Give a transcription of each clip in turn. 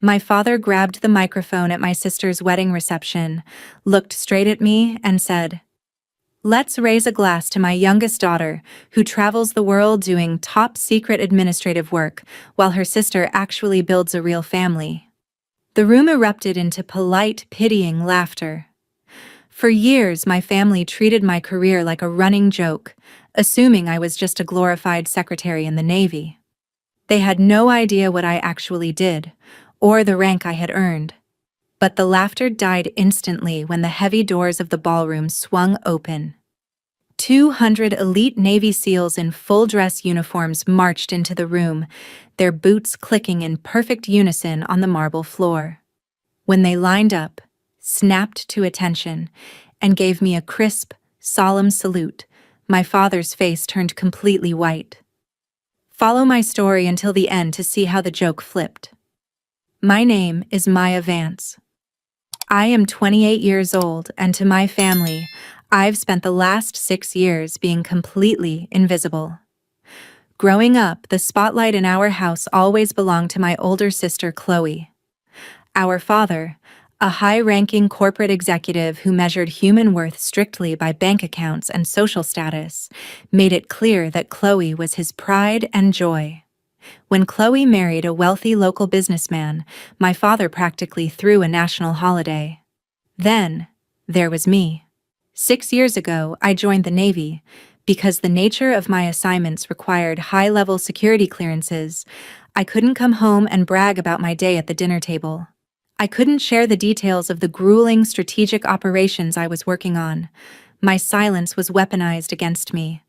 My father grabbed the microphone at my sister's wedding reception, looked straight at me, and said, "Let's raise a glass to my youngest daughter, who travels the world doing top-secret administrative work, while her sister actually builds a real family." The room erupted into polite, pitying laughter. For years, my family treated my career like a running joke, assuming I was just a glorified secretary in the Navy. They had no idea what I actually did, or the rank I had earned. But the laughter died instantly when the heavy doors of the ballroom swung open. 200 elite Navy SEALs in full-dress uniforms marched into the room, their boots clicking in perfect unison on the marble floor. When they lined up, snapped to attention, and gave me a crisp, solemn salute, my father's face turned completely white. Follow my story until the end to see how the joke flipped. My name is Maya Vance. I am 28 years old, and to my family, I've spent the last 6 years being completely invisible. Growing up, the spotlight in our house always belonged to my older sister, Chloe. Our father, a high-ranking corporate executive who measured human worth strictly by bank accounts and social status, made it clear that Chloe was his pride and joy. When Chloe married a wealthy local businessman, my father practically threw a national holiday. Then, there was me. 6 years ago, I joined the Navy. Because the nature of my assignments required high-level security clearances, I couldn't come home and brag about my day at the dinner table. I couldn't share the details of the grueling strategic operations I was working on. My silence was weaponized against me.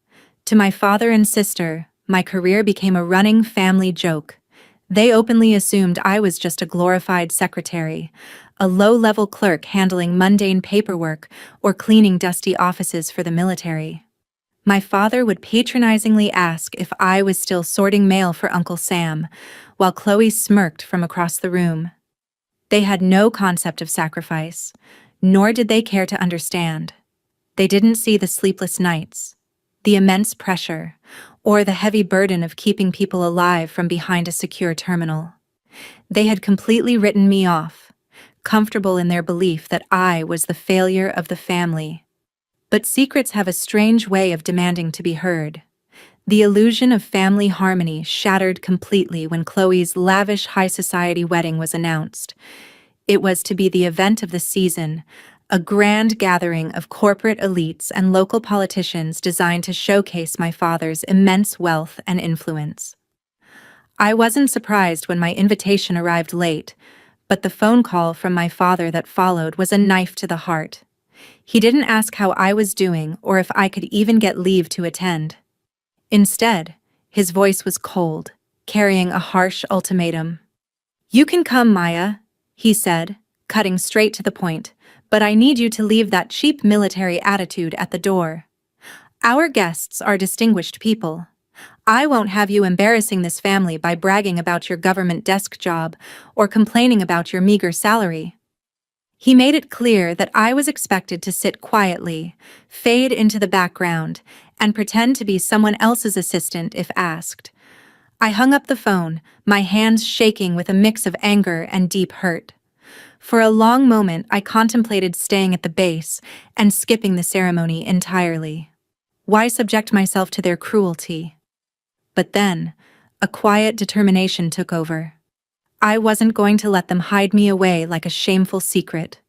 To my father and sister, my career became a running family joke. They openly assumed I was just a glorified secretary, a low-level clerk handling mundane paperwork or cleaning dusty offices for the military. My father would patronizingly ask if I was still sorting mail for Uncle Sam, while Chloe smirked from across the room. They had no concept of sacrifice, nor did they care to understand. They didn't see the sleepless nights, the immense pressure, or the heavy burden of keeping people alive from behind a secure terminal. They had completely written me off, comfortable in their belief that I was the failure of the family. But secrets have a strange way of demanding to be heard. The illusion of family harmony shattered completely when Chloe's lavish high-society wedding was announced. It was to be the event of the season, a grand gathering of corporate elites and local politicians designed to showcase my father's immense wealth and influence. I wasn't surprised when my invitation arrived late, but the phone call from my father that followed was a knife to the heart. He didn't ask how I was doing or if I could even get leave to attend. Instead, his voice was cold, carrying a harsh ultimatum. "You can come, Maya," he said, cutting straight to the point, "but I need you to leave that cheap military attitude at the door. Our guests are distinguished people. I won't have you embarrassing this family by bragging about your government desk job or complaining about your meager salary." He made it clear that I was expected to sit quietly, fade into the background, and pretend to be someone else's assistant if asked. I hung up the phone, my hands shaking with a mix of anger and deep hurt. For a long moment, I contemplated staying at the base and skipping the ceremony entirely. Why subject myself to their cruelty? But then, a quiet determination took over. I wasn't going to let them hide me away like a shameful secret.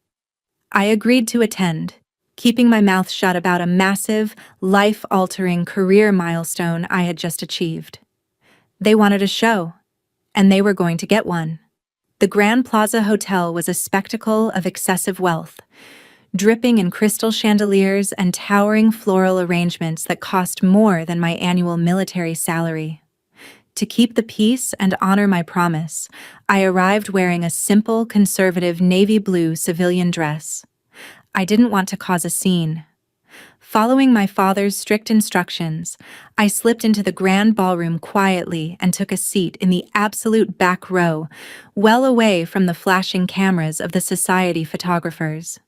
I agreed to attend, keeping my mouth shut about a massive, life-altering career milestone I had just achieved. They wanted a show, and they were going to get one. The Grand Plaza Hotel was a spectacle of excessive wealth, dripping in crystal chandeliers and towering floral arrangements that cost more than my annual military salary. To keep the peace and honor my promise, I arrived wearing a simple, conservative navy blue civilian dress. I didn't want to cause a scene. Following my father's strict instructions, I slipped into the grand ballroom quietly and took a seat in the absolute back row, well away from the flashing cameras of the society photographers.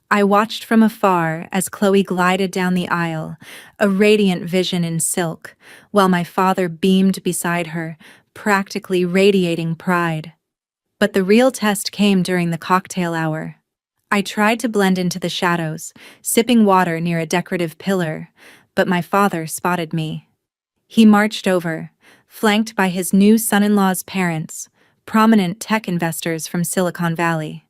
I watched from afar as Chloe glided down the aisle, a radiant vision in silk, while my father beamed beside her, practically radiating pride. But the real test came during the cocktail hour. I tried to blend into the shadows, sipping water near a decorative pillar, but my father spotted me. He marched over, flanked by his new son-in-law's parents, prominent tech investors from Silicon Valley.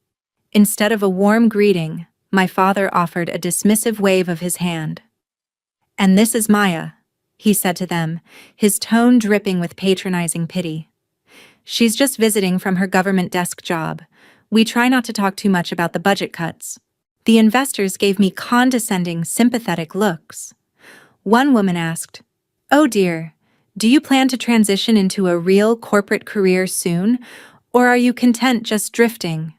Instead of a warm greeting, my father offered a dismissive wave of his hand. "And this is Maya," he said to them, his tone dripping with patronizing pity. "She's just visiting from her government desk job. We try not to talk too much about the budget cuts." The investors gave me condescending, sympathetic looks. One woman asked, "Oh dear, do you plan to transition into a real corporate career soon, or are you content just drifting?"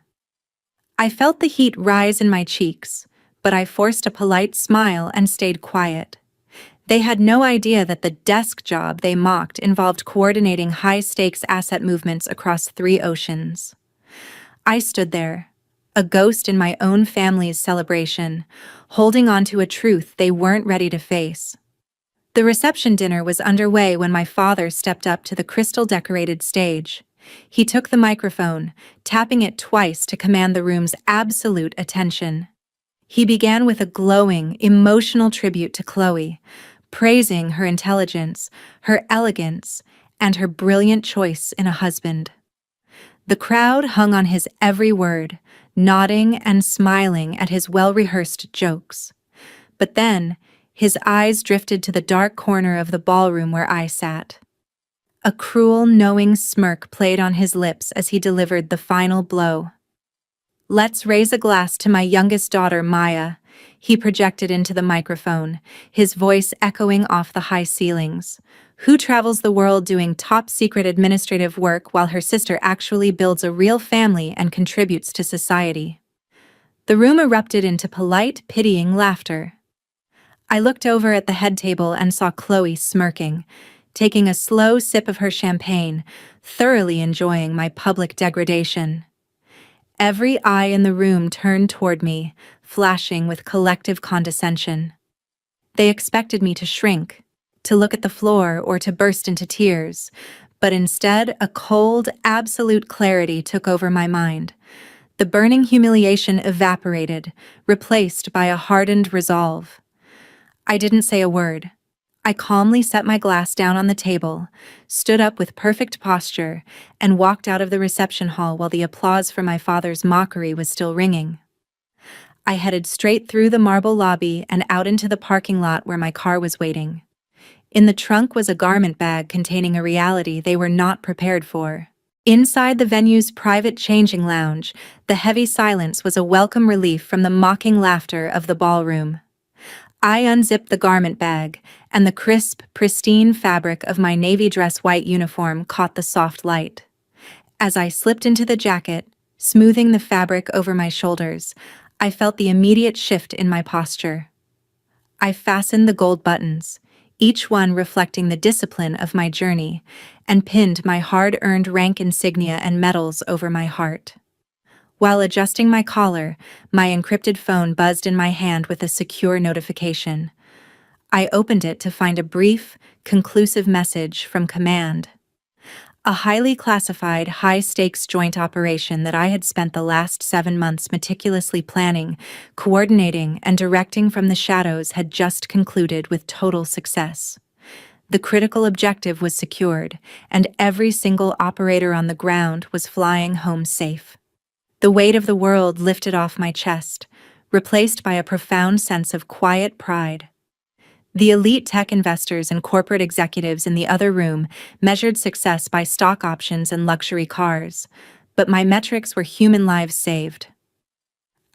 I felt the heat rise in my cheeks, but I forced a polite smile and stayed quiet. They had no idea that the desk job they mocked involved coordinating high-stakes asset movements across 3 oceans. I stood there, a ghost in my own family's celebration, holding on to a truth they weren't ready to face. The reception dinner was underway when my father stepped up to the crystal-decorated stage. He took the microphone, tapping it twice to command the room's absolute attention. He began with a glowing, emotional tribute to Chloe, praising her intelligence, her elegance, and her brilliant choice in a husband. The crowd hung on his every word, nodding and smiling at his well-rehearsed jokes. But then, his eyes drifted to the dark corner of the ballroom where I sat. A cruel, knowing smirk played on his lips as he delivered the final blow. "Let's raise a glass to my youngest daughter, Maya," he projected into the microphone, his voice echoing off the high ceilings, "who travels the world doing top-secret administrative work while her sister actually builds a real family and contributes to society." The room erupted into polite, pitying laughter. I looked over at the head table and saw Chloe smirking, taking a slow sip of her champagne, thoroughly enjoying my public degradation. Every eye in the room turned toward me, flashing with collective condescension. They expected me to shrink, to look at the floor, or to burst into tears, but instead a cold, absolute clarity took over my mind. The burning humiliation evaporated, replaced by a hardened resolve. I didn't say a word. I calmly set my glass down on the table, stood up with perfect posture, and walked out of the reception hall while the applause for my father's mockery was still ringing. I headed straight through the marble lobby and out into the parking lot where my car was waiting. In the trunk was a garment bag containing a reality they were not prepared for. Inside the venue's private changing lounge, the heavy silence was a welcome relief from the mocking laughter of the ballroom. I unzipped the garment bag, and the crisp, pristine fabric of my navy dress white uniform caught the soft light. As I slipped into the jacket, smoothing the fabric over my shoulders, I felt the immediate shift in my posture. I fastened the gold buttons, each one reflecting the discipline of my journey, and pinned my hard-earned rank insignia and medals over my heart. While adjusting my collar, my encrypted phone buzzed in my hand with a secure notification. I opened it to find a brief, conclusive message from Command. A highly classified, high-stakes joint operation that I had spent the last 7 months meticulously planning, coordinating, and directing from the shadows had just concluded with total success. The critical objective was secured, and every single operator on the ground was flying home safe. The weight of the world lifted off my chest, replaced by a profound sense of quiet pride. The elite tech investors and corporate executives in the other room measured success by stock options and luxury cars, but my metrics were human lives saved.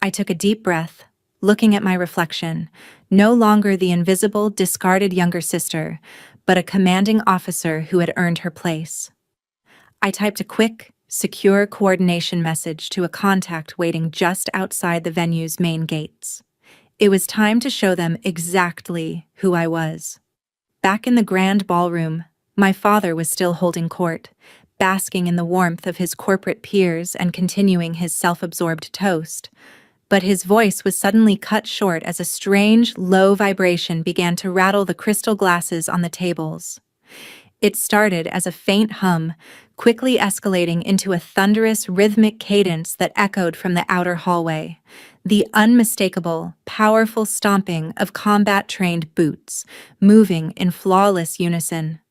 I took a deep breath, looking at my reflection, no longer the invisible, discarded younger sister, but a commanding officer who had earned her place. I typed a quick, secure coordination message to a contact waiting just outside the venue's main gates. It was time to show them exactly who I was. Back in the grand ballroom, my father was still holding court, basking in the warmth of his corporate peers and continuing his self-absorbed toast. But his voice was suddenly cut short as a strange, low vibration began to rattle the crystal glasses on the tables. It started as a faint hum, quickly escalating into a thunderous, rhythmic cadence that echoed from the outer hallway. The unmistakable, powerful stomping of combat-trained boots, moving in flawless unison.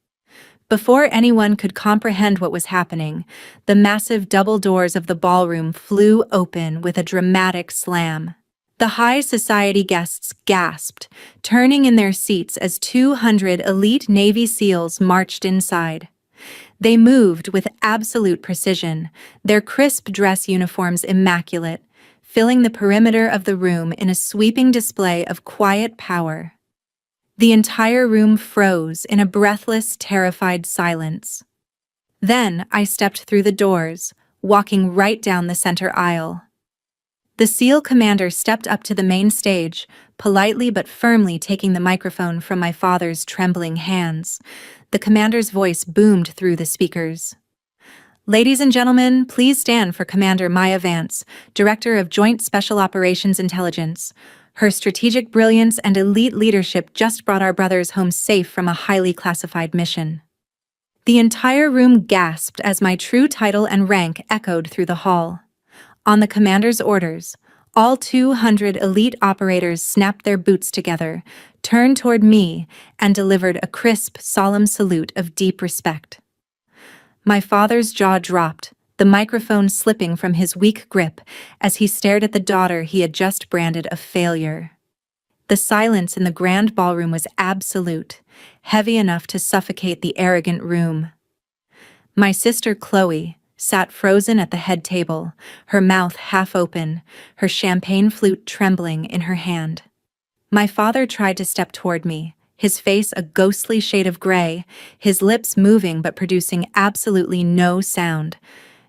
Before anyone could comprehend what was happening, the massive double doors of the ballroom flew open with a dramatic slam. The high society guests gasped, turning in their seats as 200 elite Navy SEALs marched inside. They moved with absolute precision, their crisp dress uniforms immaculate, filling the perimeter of the room in a sweeping display of quiet power. The entire room froze in a breathless, terrified silence. Then I stepped through the doors, walking right down the center aisle. The SEAL commander stepped up to the main stage, politely but firmly taking the microphone from my father's trembling hands. The commander's voice boomed through the speakers. "Ladies and gentlemen, please stand for Commander Maya Vance, Director of Joint Special Operations Intelligence. Her strategic brilliance and elite leadership just brought our brothers home safe from a highly classified mission." The entire room gasped as my true title and rank echoed through the hall. On the commander's orders, all 200 elite operators snapped their boots together, turned toward me, and delivered a crisp, solemn salute of deep respect. My father's jaw dropped, the microphone slipping from his weak grip as he stared at the daughter he had just branded a failure. The silence in the grand ballroom was absolute, heavy enough to suffocate the arrogant room. My sister Chloe sat frozen at the head table, her mouth half open, her champagne flute trembling in her hand. My father tried to step toward me, his face a ghostly shade of gray, his lips moving but producing absolutely no sound.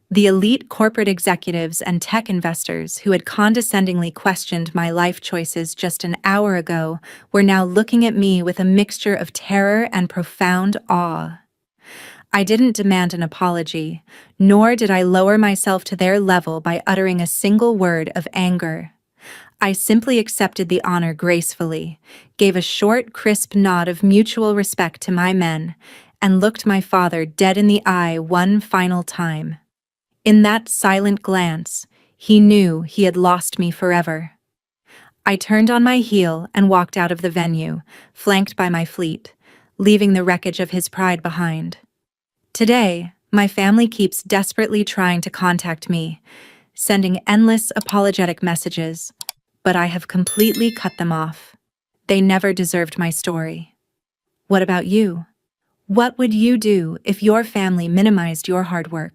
The elite corporate executives and tech investors who had condescendingly questioned my life choices just an hour ago were now looking at me with a mixture of terror and profound awe. I didn't demand an apology, nor did I lower myself to their level by uttering a single word of anger. I simply accepted the honor gracefully, gave a short, crisp nod of mutual respect to my men, and looked my father dead in the eye one final time. In that silent glance, he knew he had lost me forever. I turned on my heel and walked out of the venue, flanked by my fleet, leaving the wreckage of his pride behind. Today, my family keeps desperately trying to contact me, sending endless apologetic messages, but I have completely cut them off. They never deserved my story. What about you? What would you do if your family minimized your hard work?